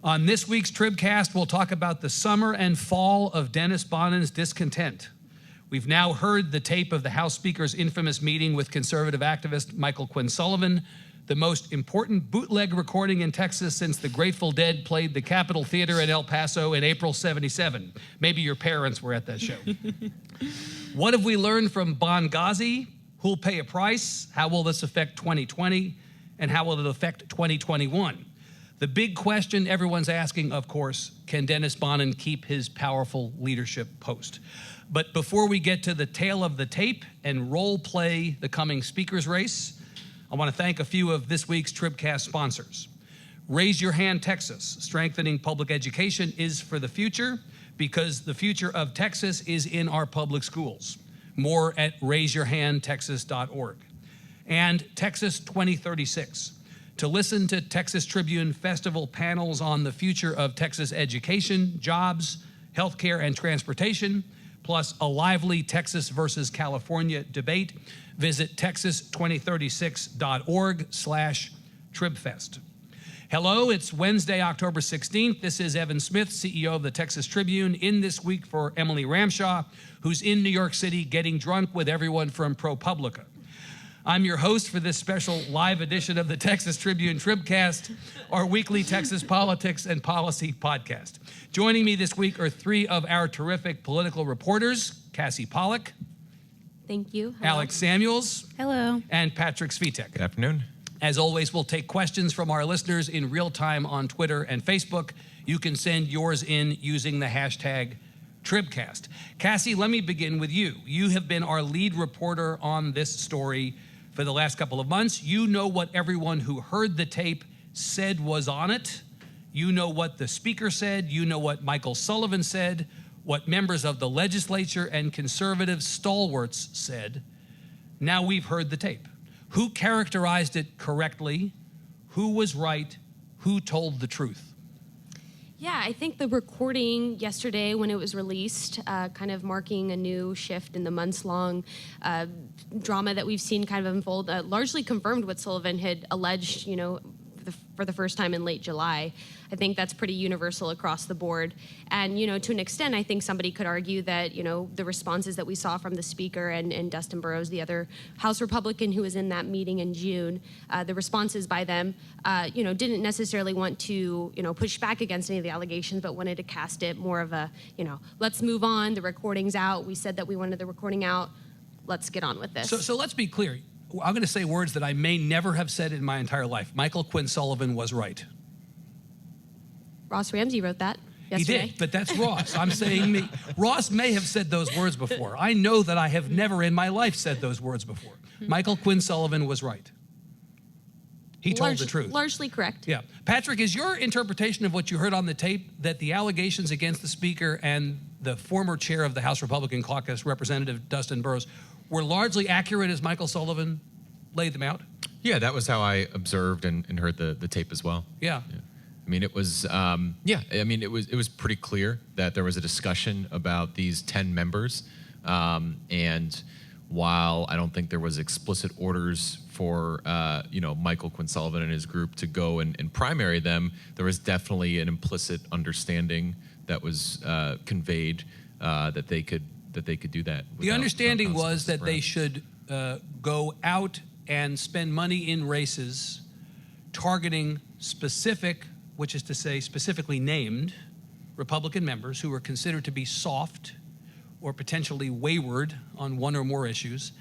On this week's TribCast, we'll talk about the summer and fall of Dennis Bonnen's discontent. We've now heard the tape of the House Speaker's infamous meeting with conservative activist Michael Quinn Sullivan, the most important bootleg recording in Texas since the Grateful Dead played the Capitol Theater in El Paso in April '77. Maybe your parents were at that show. What have we learned from Benghazi? Who'll pay a price? How will this affect 2020? And how will it affect 2021? The big question everyone's asking, of course, can Dennis Bonnen keep his powerful leadership post? But before we get to the tale of the tape and role play the coming speaker's race, I want to thank a few of this week's TribCast sponsors. Raise Your Hand Texas, strengthening public education is for the future because the future of Texas is in our public schools. More at raiseyourhandtexas.org. And Texas 2036. To listen to Texas Tribune Festival panels on the future of Texas education, jobs, healthcare, and transportation, plus a lively Texas versus California debate, visit texas2036.org/TribFest. Hello, it's Wednesday, October 16th. This is Evan Smith, CEO of the Texas Tribune, in this week for Emily Ramshaw, who's in New York City getting drunk with everyone from ProPublica. I'm your host for this special live edition of the Texas Tribune TribCast, our weekly Texas politics and policy podcast. Joining me this week are three of our terrific political reporters, Cassi Pollock. Thank you. Hello. Alex Samuels. Hello. And Patrick Svitek. Good afternoon. As always, we'll take questions from our listeners in real time on Twitter and Facebook. You can send yours in using the hashtag TribCast. Cassi, let me begin with you. You have been our lead reporter on this story for the last couple of months. You know what everyone who heard the tape said was on it. You know what the speaker said. You know what Michael Sullivan said, what members of the legislature and conservative stalwarts said. Now we've heard the tape. Who characterized it correctly? Who was right? Who told the truth? Yeah, I think the recording yesterday when it was released, kind of marking a new shift in the months-long drama that we've seen kind of unfold, largely confirmed what Sullivan had alleged, for the first time in late July. I think that's pretty universal across the board. And, to an extent, I think somebody could argue that, the responses that we saw from the speaker and Dustin Burrows, the other House Republican who was in that meeting in June, the responses by them, didn't necessarily want to, push back against any of the allegations, but wanted to cast it more of a, let's move on, the recording's out, we said that we wanted the recording out, let's get on with this. So let's be clear. I'm going to say words that I may never have said in my entire life. Michael Quinn Sullivan was right. Ross Ramsey wrote that yesterday. He did, but that's Ross. I'm saying me. Ross may have said those words before. I know that I have never in my life said those words before. Michael Quinn Sullivan was right. He told the truth. Largely correct. Yeah. Patrick, is your interpretation of what you heard on the tape that the allegations against the speaker and the former chair of the House Republican Caucus, Representative Dustin Burrows, were largely accurate as Michael Sullivan laid them out? Yeah, that was how I observed and heard the tape as well. Yeah. I mean, it was, it was pretty clear that there was a discussion about these 10 members. And while I don't think there was explicit orders for, Michael Quinn Sullivan and his group to go and primary them, there was definitely an implicit understanding that was conveyed that they could do that. The understanding was that they should go out and spend money in races targeting specific, which is to say specifically named, Republican members who were considered to be soft or potentially wayward on one or more issues.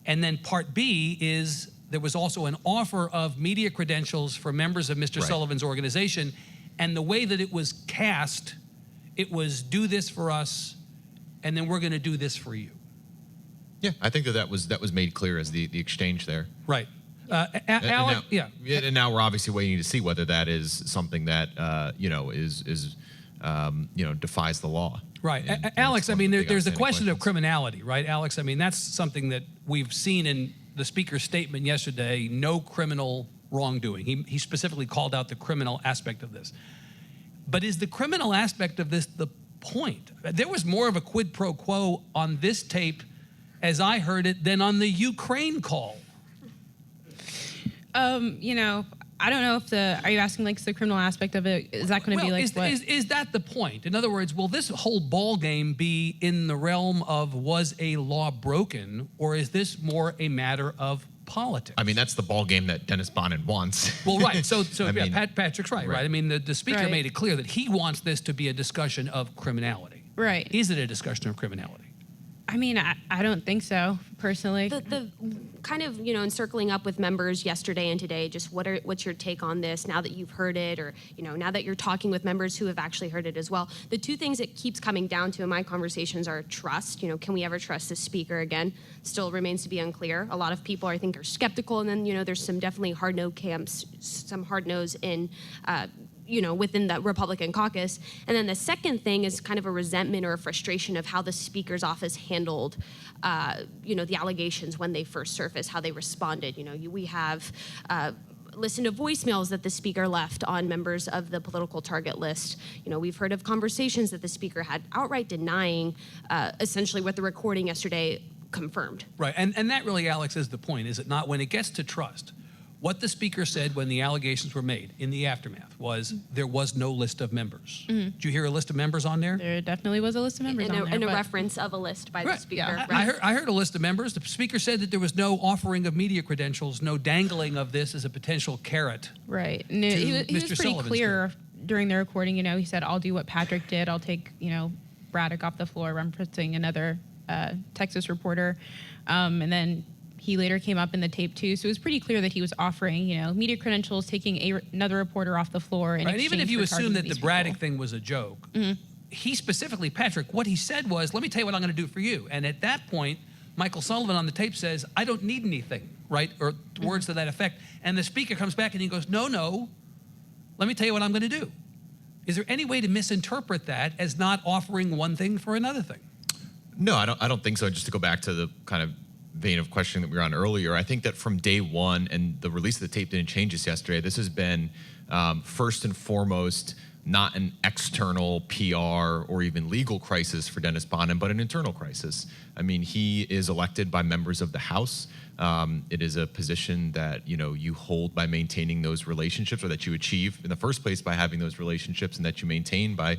And then part B is there was also an offer of media credentials for members of Mr. Sullivan's organization. And the way that it was cast, it was do this for us, and then we're going to do this for you. Yeah, I think that was made clear as the exchange there. Right. And yeah. And now we're obviously waiting to see whether that is something that defies the law. Right. Alex, I mean, there's the question of criminality, right? Alex, I mean, that's something that we've seen in the speaker's statement yesterday, no criminal wrongdoing. He specifically called out the criminal aspect of this. But is the criminal aspect of this the point? There was more of a quid pro quo on this tape, as I heard it, than on the Ukraine call. I don't know if are you asking like the criminal aspect of it? Is that going to be like what? Is that the point? In other words, will this whole ball game be in the realm of was a law broken, or is this more a matter of politics? I mean, that's the ball game that Dennis Bonnen wants. Well, right. So Patrick's right. I mean, the speaker made it clear that he wants this to be a discussion of criminality. Right. Is it a discussion of criminality? I mean, I don't think so, personally. The kind of, encircling up with members yesterday and today, just what's your take on this now that you've heard it, or, now that you're talking with members who have actually heard it as well? The two things it keeps coming down to in my conversations are trust. Can we ever trust the speaker again? Still remains to be unclear. A lot of people, I think, are skeptical, and then, there's some definitely hard-no camps, some hard-nose in within the Republican caucus. And then the second thing is kind of a resentment or a frustration of how the Speaker's office handled, the allegations when they first surfaced, how they responded. We have listened to voicemails that the Speaker left on members of the political target list. We've heard of conversations that the Speaker had outright denying essentially what the recording yesterday confirmed. Right, and that really, Alex, is the point, is it not? When it gets to trust, what the Speaker said when the allegations were made in the aftermath was there was no list of members. Mm-hmm. Did you hear a list of members on there? There definitely was a list of members on there. And a reference of a list by the Speaker. Yeah. Right. I heard a list of members. The Speaker said that there was no offering of media credentials, no dangling of this as a potential carrot. Right. No, he was pretty Sullivan's clear during the recording. He said, I'll do what Patrick did. I'll take, Braddock off the floor, referencing another Texas reporter. And then he later came up in the tape too, so it was pretty clear that he was offering, media credentials, taking another reporter off the floor. And even if you assume that the Braddock thing was a joke, he specifically, Patrick, what he said was, let me tell you what I'm going to do for you. And at that point, Michael Sullivan on the tape says, I don't need anything, right? Or words to that effect. And the Speaker comes back and he goes, no, let me tell you what I'm going to do. Is there any way to misinterpret that as not offering one thing for another thing? No, I don't think so. Just to go back to the kind of vein of questioning that we were on earlier, I think that from day one, and the release of the tape didn't change this yesterday, this has been first and foremost not an external PR or even legal crisis for Dennis Bonnen, but an internal crisis. I mean, he is elected by members of the House. It is a position that you hold by maintaining those relationships, or that you achieve in the first place by having those relationships, and that you maintain by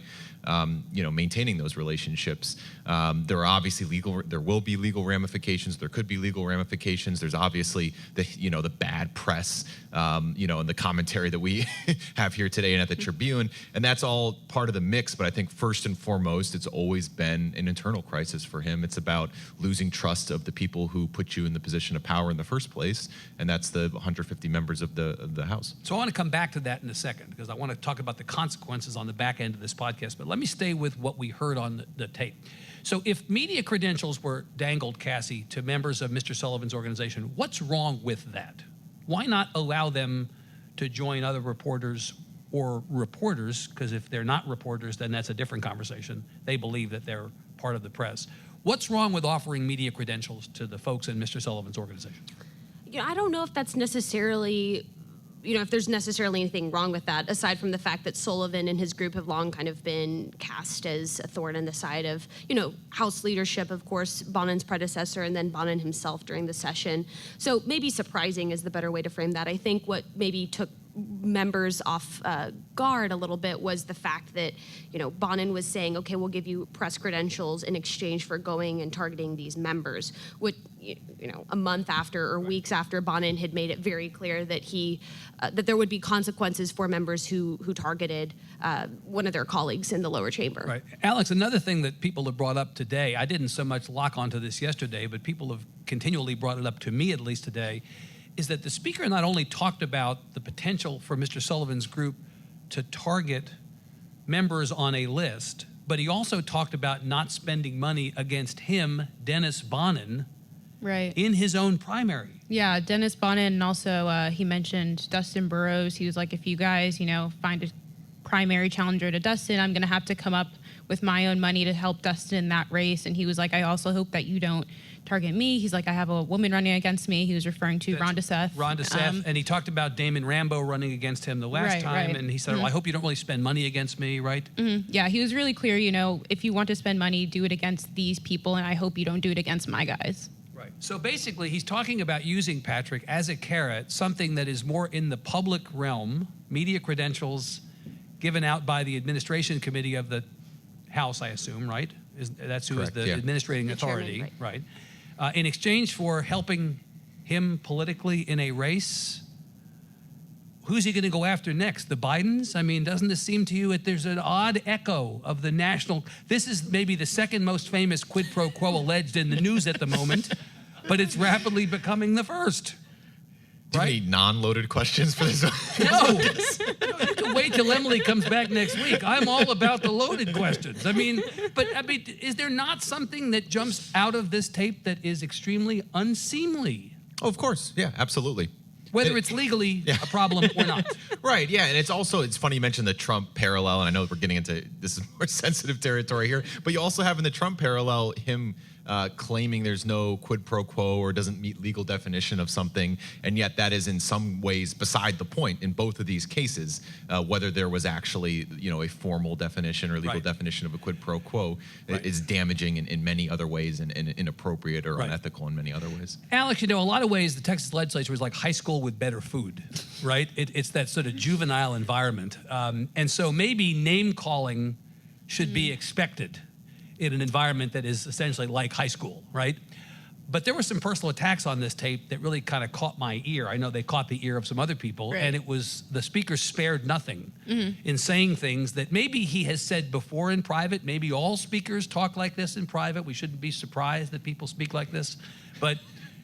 maintaining those relationships. There are obviously there will be legal ramifications. There could be legal ramifications. There's obviously the bad press, and the commentary that we have here today and at the Tribune, and that's all part of the mix. But I think first and foremost, it's always been an internal crisis for him. It's about losing trust of the people who put you in the position of power in the first place, and that's the 150 members of the House. So I want to come back to that in a second, because I want to talk about the consequences on the back end of this podcast. But let me stay with what we heard on the tape. So if media credentials were dangled, Cassi, to members of Mr. Sullivan's organization, what's wrong with that? Why not allow them to join other reporters or reporters? Because if they're not reporters, then that's a different conversation. They believe that they're part of the press. What's wrong with offering media credentials to the folks in Mr. Sullivan's organization? I don't know if that's necessarily, if there's necessarily anything wrong with that, aside from the fact that Sullivan and his group have long kind of been cast as a thorn in the side of, House leadership, of course, Bonnen's predecessor, and then Bonnen himself during the session. So maybe surprising is the better way to frame that. I think what maybe took members off guard a little bit was the fact that, Bonnen was saying, okay, we'll give you press credentials in exchange for going and targeting these members, which, a month after or weeks after Bonnen had made it very clear that that there would be consequences for members who targeted one of their colleagues in the lower chamber. Right. Alex, another thing that people have brought up today, I didn't so much lock onto this yesterday, but people have continually brought it up to me, at least today, is that the Speaker not only talked about the potential for Mr. Sullivan's group to target members on a list, but he also talked about not spending money against him, Dennis Bonnen, in his own primary. Yeah, Dennis Bonnen, and also he mentioned Dustin Burrows. He was like, if you guys, find a primary challenger to Dustin, I'm going to have to come up with my own money to help Dustin in that race. And he was like, I also hope that you don't target me. He's like, I have a woman running against me. He was referring to Rhonda Seth. And he talked about Damon Rambo running against him the last time. And he said, I hope you don't really spend money against me, right? Yeah, he was really clear, if you want to spend money, do it against these people, and I hope you don't do it against my guys. Right. So basically, he's talking about using, Patrick, as a carrot, something that is more in the public realm, media credentials given out by the administration committee of the House, I assume, right? That's who Correct, is the yeah. administrating The chairman, authority, right. in exchange for helping him politically in a race. Who's he going to go after next? The Bidens? I mean, doesn't this seem to you that there's an odd echo of the national? This is maybe the second most famous quid pro quo alleged in the news at the moment, but it's rapidly becoming the first. Do you have any non-loaded questions for this? No, you can wait till Emily comes back next week. I'm all about the loaded questions. I mean, is there not something that jumps out of this tape that is extremely unseemly? Oh, of course. Yeah, absolutely. Whether it's legally a problem or not. Right, yeah, and it's funny you mentioned the Trump parallel, and I know we're getting into, this is more sensitive territory here, but you also have in the Trump parallel him claiming there's no quid pro quo or doesn't meet legal definition of something, and yet that is in some ways beside the point in both of these cases, whether there was actually, a formal definition or legal definition of a quid pro quo is damaging in many other ways and inappropriate or unethical in many other ways. Alex, a lot of ways the Texas Legislature was like high school with better food, right? It's that sort of juvenile environment. And so maybe name calling should be expected in an environment that is essentially like high school, right? But there were some personal attacks on this tape that really kind of caught my ear. I know they caught the ear of some other people, and it was the speaker spared nothing in saying things that maybe he has said before in private. Maybe all speakers talk like this in private. We shouldn't be surprised that people speak like this. But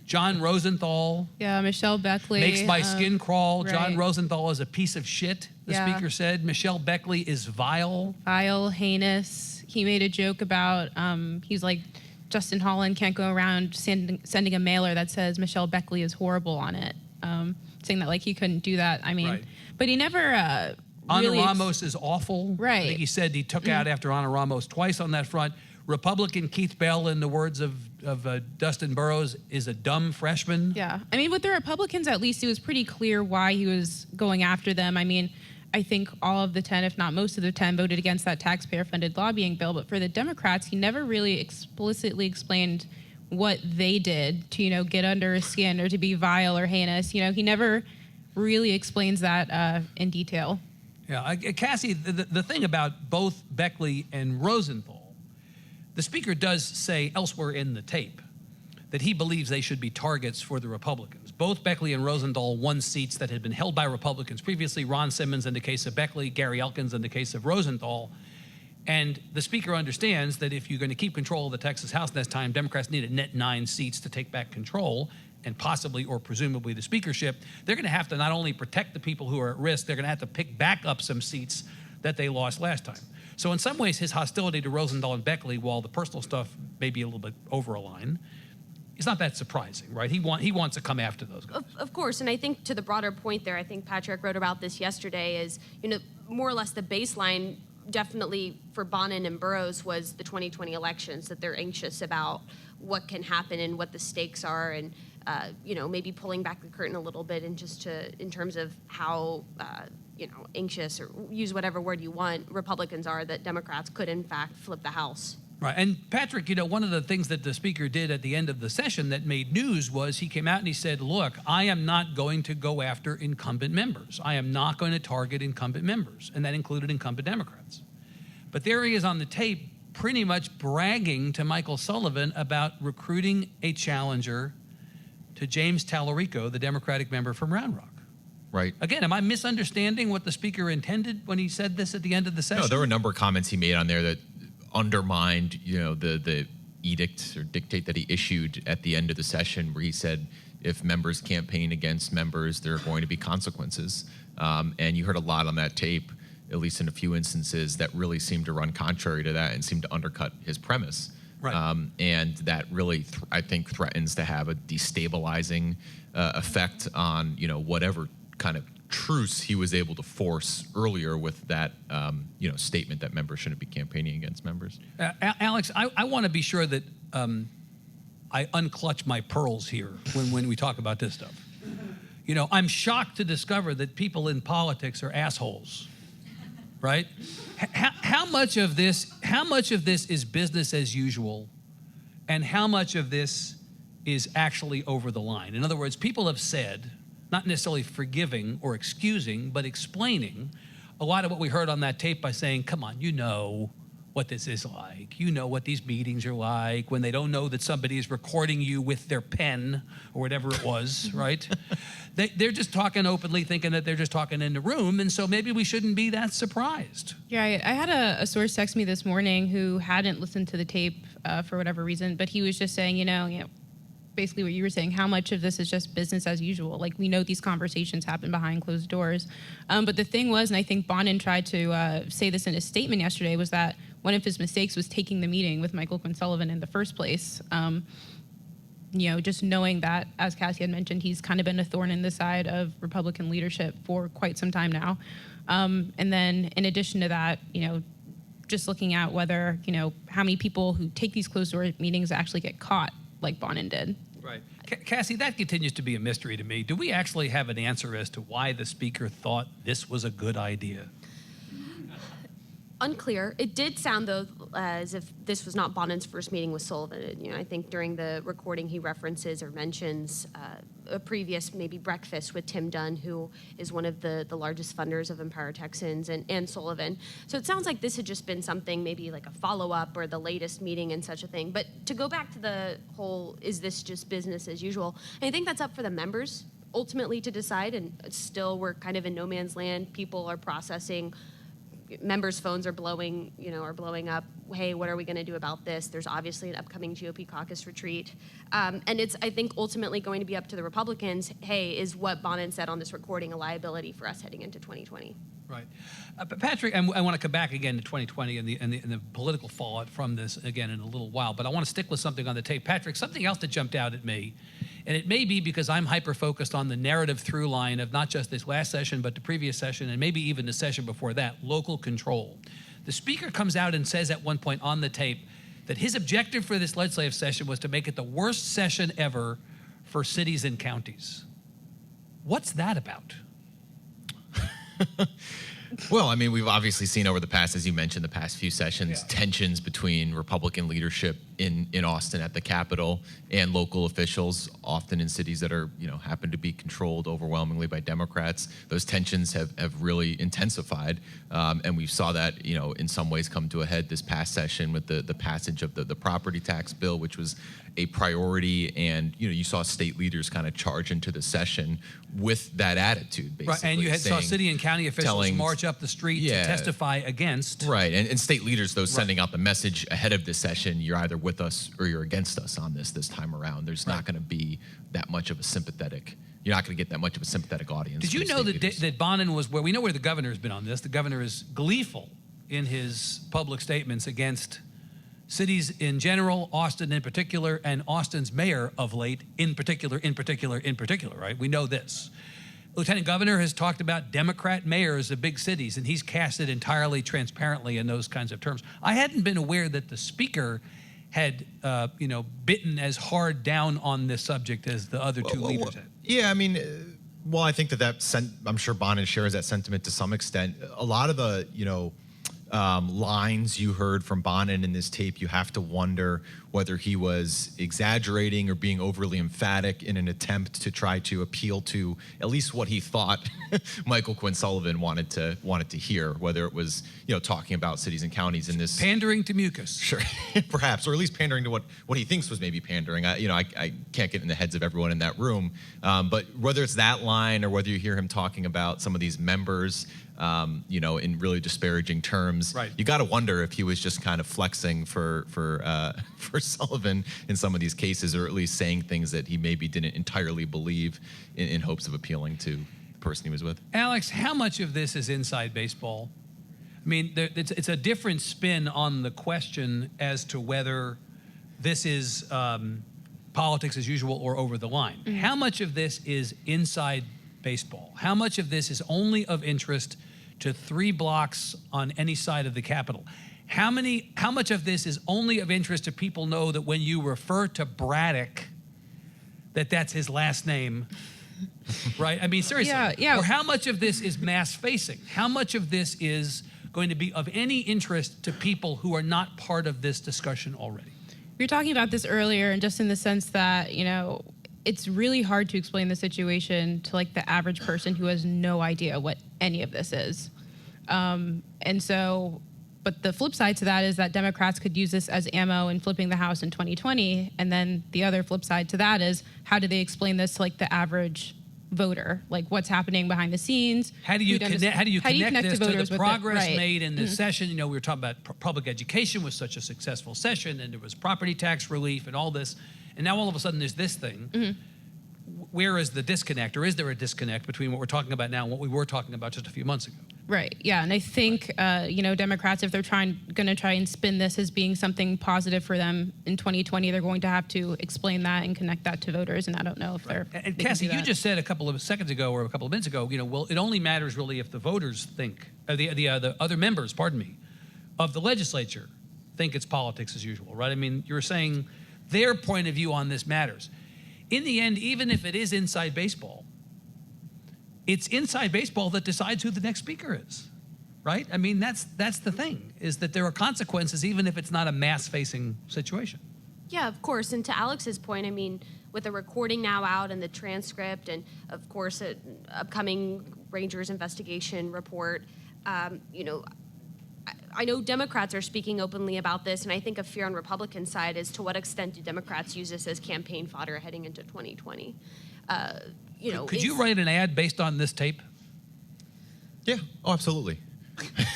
John Rosenthal. Yeah, Michelle Beckley. Makes my skin crawl. right. John Rosenthal is a piece of shit, the speaker said. Michelle Beckley is vile. Vile, heinous. He made a joke about, he's like, Justin Holland can't go around sending a mailer that says Michelle Beckley is horrible on it, saying that like he couldn't do that. I mean, but he never Ana Ramos is awful. Right. I think he said he took out after Ana Ramos twice on that front. Republican Keith Bell, in the words of Dustin Burrows, is a dumb freshman. Yeah. I mean, with the Republicans, at least it was pretty clear why he was going after them. I mean, I think all of the 10, if not most of the 10, voted against that taxpayer-funded lobbying bill. But for the Democrats, he never really explicitly explained what they did to, get under his skin or to be vile or heinous. He never really explains that in detail. Yeah, Cassie, the thing about both Beckley and Rosenthal, the speaker does say elsewhere in the tape that he believes they should be targets for the Republicans. Both Beckley and Rosenthal won seats that had been held by Republicans previously. Ron Simmons in the case of Beckley, Gary Elkins in the case of Rosenthal. And the speaker understands that if you're going to keep control of the Texas House next time, Democrats need a net 9 seats to take back control and possibly or presumably the speakership. They're going to have to not only protect the people who are at risk, they're going to have to pick back up some seats that they lost last time. So in some ways, his hostility to Rosenthal and Beckley, while the personal stuff may be a little bit over a line, it's not that surprising, right? He wants to come after those guys. Of course, and I think to the broader point there, I think Patrick wrote about this yesterday, is, more or less the baseline definitely for Bonnen and Burrows was the 2020 elections, that they're anxious about what can happen and what the stakes are, and maybe pulling back the curtain a little bit and just in terms of how anxious, or use whatever word you want, Republicans are that Democrats could in fact flip the House. Right. And Patrick, one of the things that the speaker did at the end of the session that made news was he came out and he said, look, I am not going to go after incumbent members. I am not going to target incumbent members. And that included incumbent Democrats. But there he is on the tape pretty much bragging to Michael Sullivan about recruiting a challenger to James Tallarico, the Democratic member from Round Rock. Right. Again, am I misunderstanding what the speaker intended when he said this at the end of the session? No, there were a number of comments he made on there that undermined, the edict or dictate that he issued at the end of the session, where he said, if members campaign against members, there are going to be consequences. And you heard a lot on that tape, at least in a few instances, that really seemed to run contrary to that and seemed to undercut his premise. Right. And that really, I think, threatens to have a destabilizing effect on, whatever kind of truce he was able to force earlier with that, statement that members shouldn't be campaigning against members. Alex, I want to be sure that I unclutch my pearls here when we talk about this stuff. I'm shocked to discover that people in politics are assholes, right? How much of this is business as usual, and how much of this is actually over the line. In other words, people have said, not necessarily forgiving or excusing, but explaining a lot of what we heard on that tape by saying, come on, you know what this is like. You know what these meetings are like when they don't know that somebody is recording you with their pen or whatever it was, right? They're just talking openly, thinking that they're just talking in the room, and so maybe we shouldn't be that surprised. Yeah, I had a source text me this morning who hadn't listened to the tape for whatever reason, but he was just saying, you know, basically what you were saying, how much of this is just business as usual? Like, we know these conversations happen behind closed doors. But the thing was, and I think Bonnen tried to say this in his statement yesterday, was that one of his mistakes was taking the meeting with Michael Quinn Sullivan in the first place. Just knowing that, as Cassi had mentioned, he's kind of been a thorn in the side of Republican leadership for quite some time now. And then in addition to that, just looking at whether, how many people who take these closed door meetings actually get caught like Bonnen did. Right. Cassi, that continues to be a mystery to me. Do we actually have an answer as to why the speaker thought this was a good idea? Unclear. It did sound, though, as if this was not Bonnen's first meeting with Sullivan. I think during the recording he references or mentions a previous maybe breakfast with Tim Dunn, who is one of the largest funders of Empower Texans, and Sullivan. So it sounds like this had just been something maybe like a follow-up or the latest meeting and such a thing. But to go back to the whole, is this just business as usual? I think that's up for the members ultimately to decide, and still we're kind of in no man's land. People are processing. Members' phones are blowing up. Hey, what are we going to do about this? There's obviously an upcoming GOP caucus retreat. And it's, I think, ultimately going to be up to the Republicans. Hey, is what Bonnen said on this recording a liability for us heading into 2020? Right. But Patrick, I want to come back again to 2020 and the political fallout from this again in a little while, but I want to stick with something on the tape. Patrick, something else that jumped out at me, and it may be because I'm hyper-focused on the narrative through line of not just this last session, but the previous session, and maybe even the session before that, local control. The speaker comes out and says at one point on the tape that his objective for this legislative session was to make it the worst session ever for cities and counties. What's that about? Well, I mean, we've obviously seen over the past, as you mentioned, the past few sessions, tensions between Republican leadership in Austin at the Capitol and local officials, often in cities that are, happen to be controlled overwhelmingly by Democrats. Those tensions have really intensified, and we saw that, in some ways come to a head this past session with the passage of the property tax bill, which was a priority, and you saw state leaders kind of charge into the session with that attitude, basically. Right, and you saw city and county officials march up the street to testify against. Right, and state leaders, though, sending out the message ahead of this session, you're either with us or you're against us on this time around. There's not going to be that much of a sympathetic, you're not going to get that much of a sympathetic audience. Did you know that Bonnen was, we know where the governor has been on this. The governor is gleeful in his public statements against cities in general, Austin in particular, and Austin's mayor of late in particular, right? We know this. Lieutenant Governor has talked about Democrat mayors of big cities, and he's cast it entirely transparently in those kinds of terms. I hadn't been aware that the speaker had, bitten as hard down on this subject as the other two leaders had. Yeah, I mean, I think I'm sure Bonnen shares that sentiment to some extent. A lot of the, lines you heard from Bonnen in this tape, you have to wonder whether he was exaggerating or being overly emphatic in an attempt to try to appeal to at least what he thought Michael Quinn Sullivan wanted to hear, whether it was talking about cities and counties in this pandering to mucus. Sure, perhaps, or at least pandering to what he thinks was maybe pandering. I can't get in the heads of everyone in that room, but whether it's that line or whether you hear him talking about some of these members, in really disparaging terms, right, you got to wonder if he was just kind of flexing for Sullivan in some of these cases, or at least saying things that he maybe didn't entirely believe in hopes of appealing to the person he was with. Alex, how much of this is inside baseball? I mean, it's a different spin on the question as to whether this is politics as usual or over the line. Mm-hmm. How much of this is inside baseball? How much of this is only of interest to 3 blocks on any side of the Capitol? How much of this is only of interest to people know that when you refer to Braddock, that's his last name, right? I mean, seriously. Yeah. Or how much of this is mass facing? How much of this is going to be of any interest to people who are not part of this discussion already? We were talking about this earlier, and just in the sense that, it's really hard to explain the situation to like the average person who has no idea what any of this is. But the flip side to that is that Democrats could use this as ammo in flipping the House in 2020. And then the other flip side to that is, how do they explain this to like the average voter? Like, what's happening behind the scenes? How do you connect this to the progress right. made in this session? We were talking about public education was such a successful session, and there was property tax relief and all this. And now all of a sudden there's this thing. Where is the disconnect, or is there a disconnect between what we're talking about now and what we were talking about just a few months ago? Right. Yeah. And I think, Democrats, if they're going to try and spin this as being something positive for them in 2020, they're going to have to explain that and connect that to voters. And I don't know if they're. And Cassi, you just said a couple of seconds ago or a couple of minutes ago, well, it only matters really if the voters think, the other members, of the legislature think it's politics as usual, right? I mean, you're saying their point of view on this matters. In the end, even if it is inside baseball, it's inside baseball that decides who the next speaker is, right? I mean, that's the thing, is that there are consequences even if it's not a mass-facing situation. Yeah, of course. And to Alex's point, I mean, with the recording now out and the transcript, and of course, an upcoming Rangers investigation report, I know Democrats are speaking openly about this, and I think a fear on Republican side is, to what extent do Democrats use this as campaign fodder heading into 2020? Could you write an ad based on this tape? Yeah. Oh, absolutely.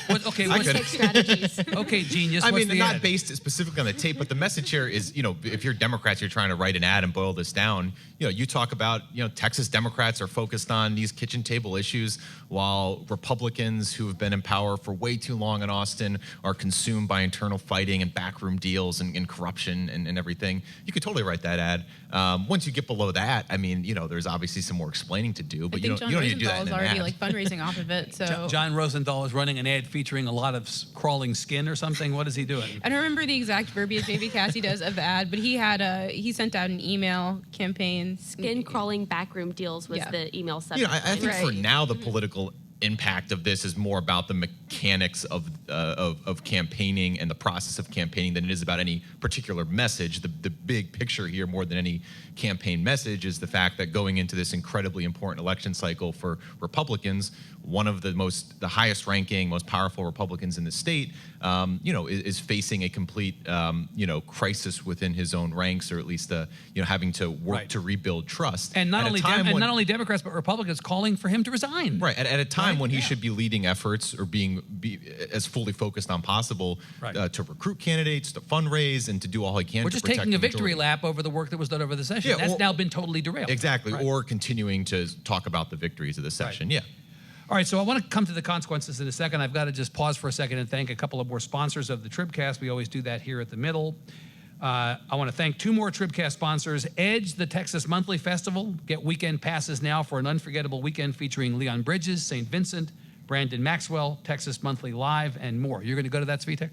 Take strategies. Okay, genius. I What's mean, the not ad? based specifically on the tape, but the message here is, if you're Democrats, you're trying to write an ad and boil this down. You talk about, Texas Democrats are focused on these kitchen table issues, while Republicans who have been in power for way too long in Austin are consumed by internal fighting and backroom deals and corruption and everything. You could totally write that ad. Once you get below that, I mean, there's obviously some more explaining to do, but you don't need to do that in an ad. John Rosenthal is already fundraising off of it. So John Rosenthal is running an ad featuring a lot of crawling skin or something. What is he doing? I don't remember the exact verbiage maybe Cassi does of the ad, but he sent out an email campaign. Skin crawling backroom deals was the email subject. I think for now the political impact of this is more about the mechanics of campaigning and the process of campaigning than it is about any particular message. The big picture here, more than any campaign message, is the fact that going into this incredibly important election cycle for Republicans, one of the highest ranking, most powerful Republicans in the state, is facing a complete, crisis within his own ranks, or at least, having to work to rebuild trust. And not only Democrats, but Republicans calling for him to resign. Right. At a time when he should be leading efforts or be as fully focused on possible to recruit candidates, to fundraise, and to do all he can. We're to just protect taking a the victory majority. lap over the work that was done over the session. Yeah, That's now been totally derailed. Exactly. Right. Or continuing to talk about the victories of the session. Right. Yeah. All right, so I want to come to the consequences in a second. I've got to just pause for a second and thank a couple of more sponsors of the TribCast. We always do that here at the middle. I want to thank two more TribCast sponsors. Edge, the Texas Monthly Festival. Get weekend passes now for an unforgettable weekend featuring Leon Bridges, St. Vincent, Brandon Maxwell, Texas Monthly Live, and more. You're going to go to that, Svitek?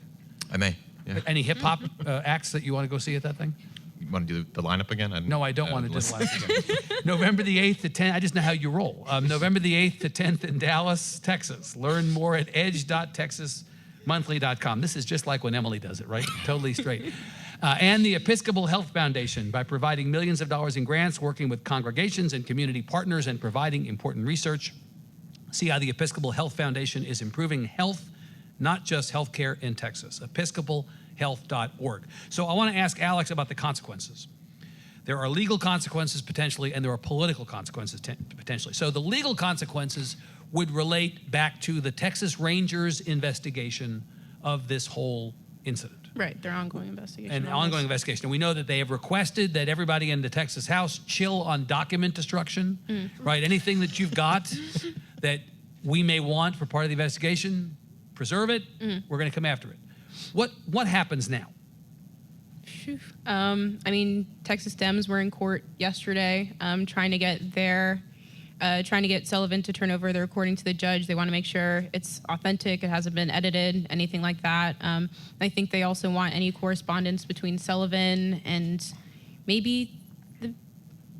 I may. Yeah. Any hip-hop acts that you want to go see at that thing? You want to do the lineup again? No, I don't want to do the lineup again. November the 8th to 10th. I just know how you roll. November the 8th to 10th in Dallas, Texas. Learn more at edge.texasmonthly.com. This is just like when Emily does it, right? Totally straight. And the Episcopal Health Foundation, by providing millions of dollars in grants, working with congregations and community partners, and providing important research. See how the Episcopal Health Foundation is improving health, not just healthcare in Texas. episcopalhealth.org. So I want to ask Alex about the consequences. There are legal consequences potentially, and there are political consequences potentially. So the legal consequences would relate back to the Texas Rangers investigation of this whole incident. Right, their ongoing investigation. An ongoing investigation. And we know that they have requested that everybody in the Texas House chill on document destruction, right? Anything that you've got that we may want for part of the investigation, preserve it. We're going to come after it. What happens now? Texas Dems were in court yesterday, trying to get Sullivan to turn over the recording to the judge. They want to make sure it's authentic, it hasn't been edited, anything like that. I think they also want any correspondence between Sullivan and maybe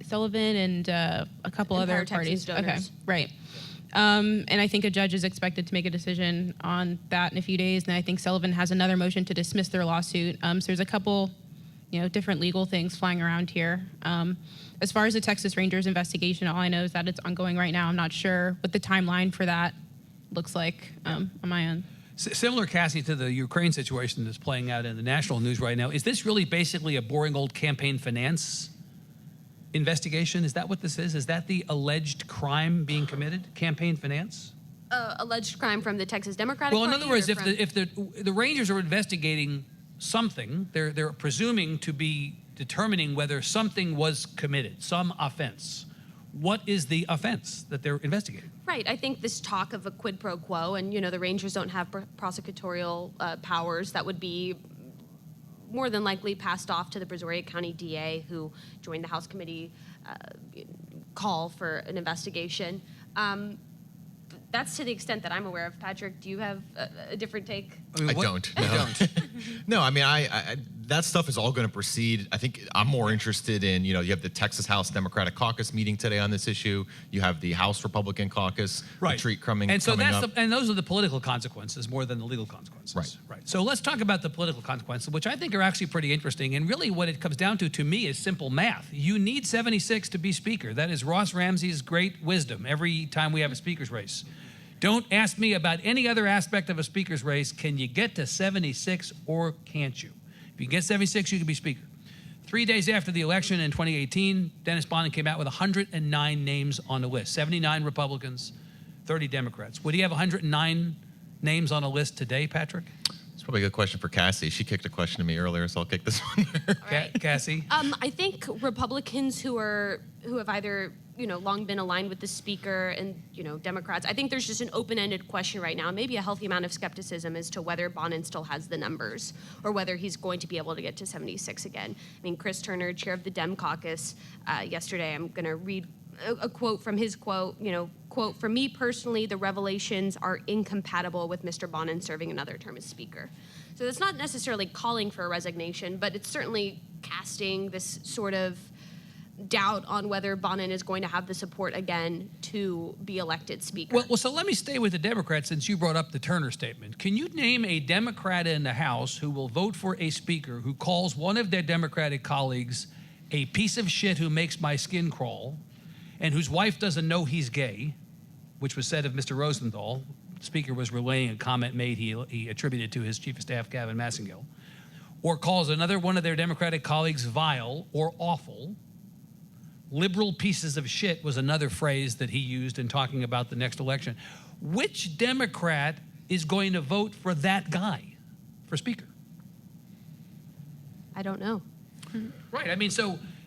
Sullivan and a couple other parties. Okay, right. And I think a judge is expected to make a decision on that in a few days. And I think Sullivan has another motion to dismiss their lawsuit. So there's a couple different legal things flying around here. As far as the Texas Rangers investigation, all I know is that it's ongoing right now. I'm not sure what the timeline for that looks like on my end. Similar, Cassie, to the Ukraine situation that's playing out in the national news right now. Is this really basically a boring old campaign finance investigation? Is that what this is? Is that the alleged crime being committed? Campaign finance? Alleged crime from the Texas Democratic Well, in Party? other words, if the Rangers are investigating something, they're presuming to be determining whether something was committed, some offense. What is the offense that they're investigating? Right. I think this talk of a quid pro quo, and the Rangers don't have prosecutorial powers, that would be more than likely passed off to the Brazoria County DA, who joined the House committee call for an investigation. That's to the extent that I'm aware of. Patrick, do you have a different take? I don't. No. I don't. No, I mean, I that stuff is all going to proceed. I think I'm more interested in, you have the Texas House Democratic Caucus meeting today on this issue. You have the House Republican Caucus retreat coming up. And those are the political consequences more than the legal consequences. Right. So let's talk about the political consequences, which I think are actually pretty interesting. And really what it comes down to me, is simple math. You need 76 to be speaker. That is Ross Ramsey's great wisdom every time we have a speaker's race. Don't ask me about any other aspect of a speaker's race. Can you get to 76 or can't you? If you get 76, you can be speaker. 3 days after the election in 2018, Dennis Bonnen came out with 109 names on the list, 79 Republicans, 30 Democrats. Would he have 109 names on a list today, Patrick? It's probably a good question for Cassie. She kicked a question to me earlier, so I'll kick this one. Right. Cassie? I think Republicans who have either long been aligned with the speaker and Democrats, I think there's just an open-ended question right now, maybe a healthy amount of skepticism as to whether Bonnen still has the numbers or whether he's going to be able to get to 76 again. I mean, Chris Turner, chair of the Dem Caucus, yesterday, I'm going to read a quote from his quote, quote, "For me personally, the revelations are incompatible with Mr. Bonnen serving another term as speaker." So that's not necessarily calling for a resignation, but it's certainly casting this sort of doubt on whether Bonnen is going to have the support again to be elected speaker. Well, so let me stay with the Democrats since you brought up the Turner statement. Can you name a Democrat in the House who will vote for a speaker who calls one of their Democratic colleagues a piece of shit who makes my skin crawl and whose wife doesn't know he's gay, which was said of Mr. Rosenthal? The speaker was relaying a comment made he attributed to his chief of staff, Gavin Massengill, or calls another one of their Democratic colleagues vile or awful. Liberal pieces of shit was another phrase that he used in talking about the next election. Which Democrat is going to vote for that guy for speaker? I don't know. Right. I mean,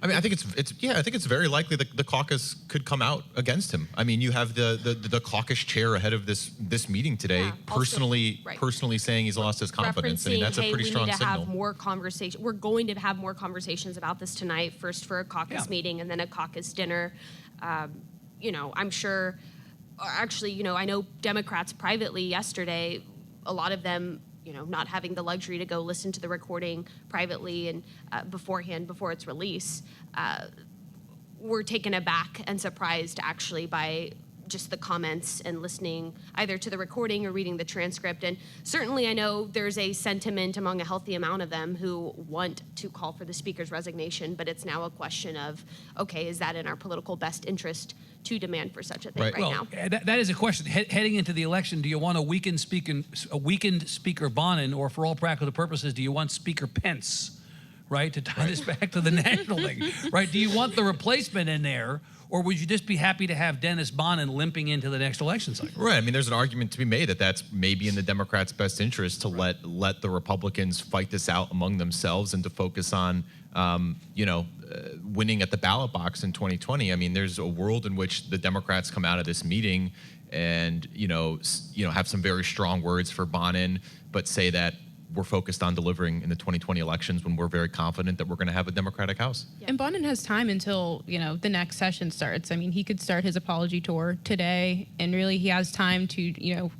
I think it's very likely that the caucus could come out against him. I mean, you have the caucus chair ahead of this meeting today, personally saying he's lost his confidence. I mean, that's a pretty strong signal. Have more conversation. We're going to have more conversations about this tonight. First for a caucus meeting, and then a caucus dinner. I'm sure. Actually, I know Democrats privately yesterday. A lot of them, not having the luxury to go listen to the recording privately and beforehand, before its release, were taken aback and surprised actually by just the comments and listening either to the recording or reading the transcript. And certainly I know there's a sentiment among a healthy amount of them who want to call for the speaker's resignation, but it's now a question of, okay, is that in our political best interest to demand for such a thing right now? That is a question. Heading into the election, do you want a weakened Speaker Bonnen, or for all practical purposes, do you want Speaker Pence, right, to tie this back to the national thing, right? Do you want the replacement in there, or would you just be happy to have Dennis Bonnen limping into the next election cycle? Right. I mean, there's an argument to be made that that's maybe in the Democrats' best interest to let the Republicans fight this out among themselves and to focus on, winning at the ballot box in 2020. I mean, there's a world in which the Democrats come out of this meeting and have some very strong words for Bonnen, but say that we're focused on delivering in the 2020 elections when we're very confident that we're going to have a Democratic House. Yeah. And Bonnen has time until, the next session starts. I mean, he could start his apology tour today, and really he has time to,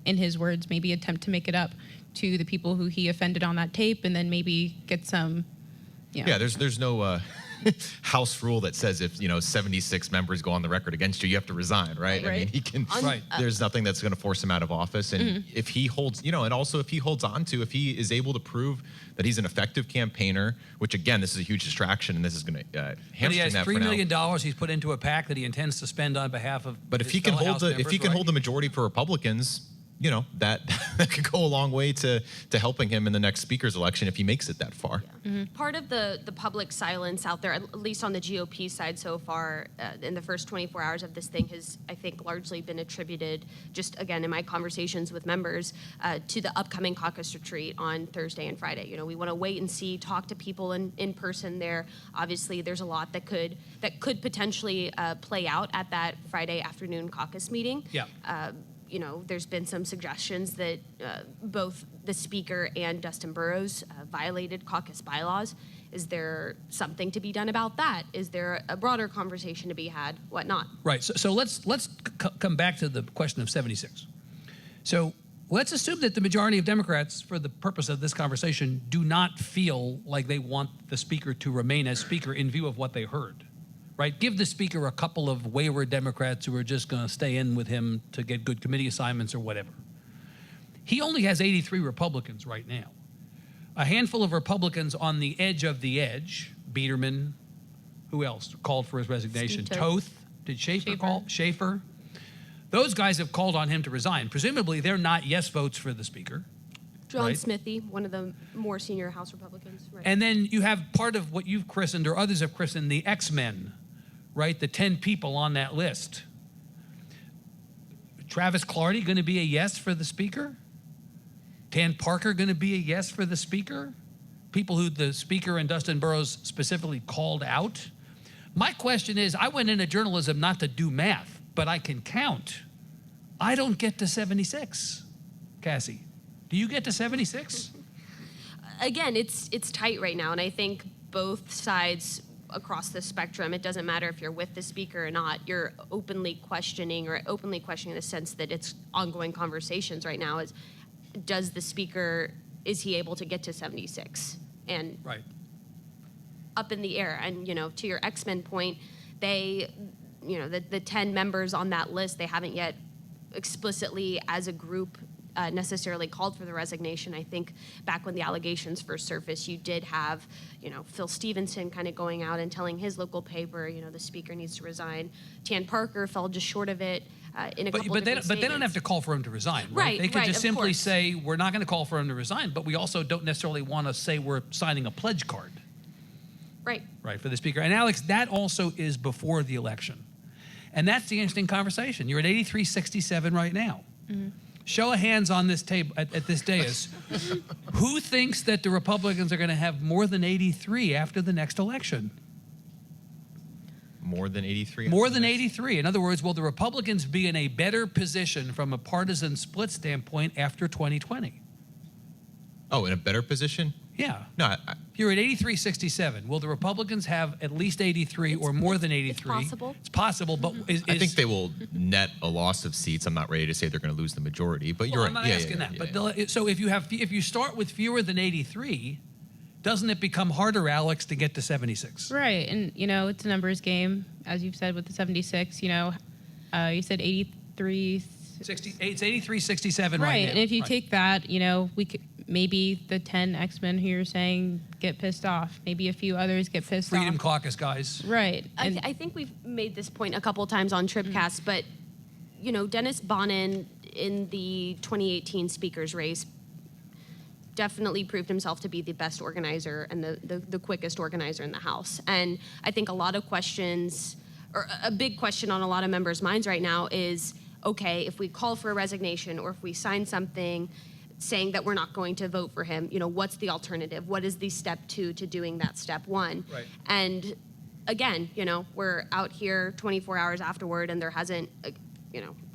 in his words, maybe attempt to make it up to the people who he offended on that tape, and then maybe get some, Yeah, there's no... House rule that says if 76 members go on the record against you, you have to resign, right? I mean, he can. Right. There's nothing that's going to force him out of office, and if he holds, and also if he holds on to, if he is able to prove that he's an effective campaigner, which again, this is a huge distraction, and this is going to But hamstring he has that $3 for now. million he's put into a PAC that he intends to spend on behalf of. But if his he can fellow hold House members, hold the majority for Republicans, that could go a long way to helping him in the next speaker's election if he makes it that far. Part of the public silence out there, at least on the GOP side so far, in the first 24 hours of this thing, has, I think, largely been attributed, just again in my conversations with members, to the upcoming caucus retreat on Thursday and Friday. We want to wait and see, talk to people in person there. Obviously, there's a lot that could potentially play out at that Friday afternoon caucus meeting. Yeah. There's been some suggestions that both the speaker and Dustin Burrows violated caucus bylaws. Is there something to be done about that? Is there a broader conversation to be had? Whatnot? Right. So let's come back to the question of 76. So let's assume that the majority of Democrats, for the purpose of this conversation, do not feel like they want the speaker to remain as speaker in view of what they heard. Right? Give the speaker a couple of wayward Democrats who are just going to stay in with him to get good committee assignments or whatever. He only has 83 Republicans right now. A handful of Republicans on the edge of the edge, Biederman, who else called for his resignation? Steve Toth. Did Schaefer call? Schaefer. Those guys have called on him to resign. Presumably, they're not yes votes for the speaker. John Right. Smithy, one of the more senior House Republicans. Right. And then you have part of what you've christened or others have christened the X-Men, right? The 10 people on that list. Travis Clardy going to be a yes for the speaker? Dan Parker going to be a yes for the speaker? People who the speaker and Dustin Burrows specifically called out? My question is, I went into journalism not to do math, but I can count. I don't get to 76, Cassie. Do you get to 76? Again, it's tight right now, and I think both sides across the spectrum, it doesn't matter if you're with the speaker or not, you're openly questioning in the sense that it's ongoing conversations right now, is he able to get to 76? And Right. up in the air. And, to your X-Men point, the 10 members on that list, they haven't yet explicitly as a group necessarily called for the resignation. I think back when the allegations first surfaced, you did have, Phil Stevenson kind of going out and telling his local paper, the speaker needs to resign. Tan Parker fell just short of it in a couple But different they don't have to statements. call for him to resign, right? Right, They could right, just of simply course. say, we're not going to call for him to resign, but we also don't necessarily want to say we're signing a pledge card, Right. right, for the speaker. And Alex, that also is before the election. And that's the interesting conversation. You're at 83-67 right now. Mm-hmm. Show of hands on this table at this dais. Who thinks that the Republicans are going to have more than 83 after the next election? More than 83? More than 83. In other words, will the Republicans be in a better position from a partisan split standpoint after 2020? Oh, in a better position? Yeah. No, You're at 83-67. Will the Republicans have at least 83 or more than 83? possible. It's possible, but I think they will net a loss of seats. I'm not ready to say they're going to lose the majority, but you're Well, right. I'm not Yeah, asking yeah, that. yeah, But yeah. they'll- so if you start with fewer than 83, doesn't it become harder, Alex, to get to 76? Right, and it's a numbers game, as you've said with the 76. You said 83. It's 83-67 right now. And if you Right. take that, we could maybe the 10 X-Men who you're saying get pissed off. Maybe a few others get pissed Freedom off. Caucus guys. Right. And I think we've made this point a couple times on TribCast, but Dennis Bonnen in the 2018 speaker's race definitely proved himself to be the best organizer and the quickest organizer in the House. And I think a lot of questions, or a big question on a lot of members' minds right now is, okay, if we call for a resignation or if we sign something saying that we're not going to vote for him, what's the alternative? What is the step 2 to doing that step 1? Right. And again, we're out here 24 hours afterward and there hasn't,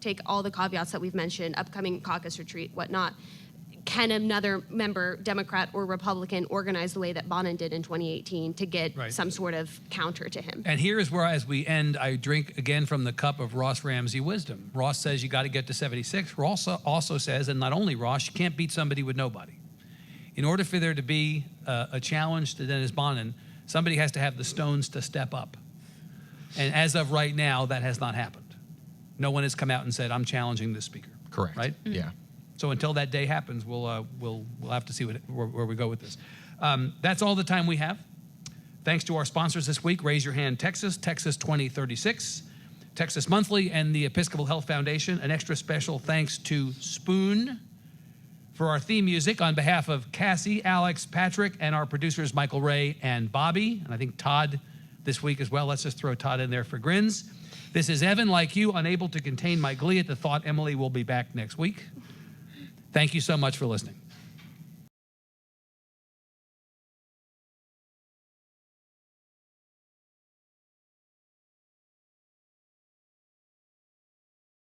take all the caveats that we've mentioned, upcoming caucus retreat, whatnot. Can another member, Democrat or Republican, organize the way that Bonnen did in 2018 to get Right. some sort of counter to him? And here's where, as we end, I drink again from the cup of Ross Ramsey wisdom. Ross says you got to get to 76. Ross also says, and not only Ross, you can't beat somebody with nobody. In order for there to be a challenge to Dennis Bonnen, Somebody has to have the stones to step up. And as of right now, that has not happened. No one has come out and said, I'm challenging this speaker. Correct. Right? Yeah. So until that day happens, we'll have to see where we go with this. That's all the time we have. Thanks to our sponsors this week, Raise Your Hand Texas, Texas 2036, Texas Monthly, and the Episcopal Health Foundation. An extra special thanks to Spoon for our theme music on behalf of Cassi, Alex, Patrick, and our producers Michael Ray and Bobby, and I think Todd this week as well. Let's just throw Todd in there for grins. This is Evan, like you, unable to contain my glee at the thought Emily will be back next week. Thank you so much for listening.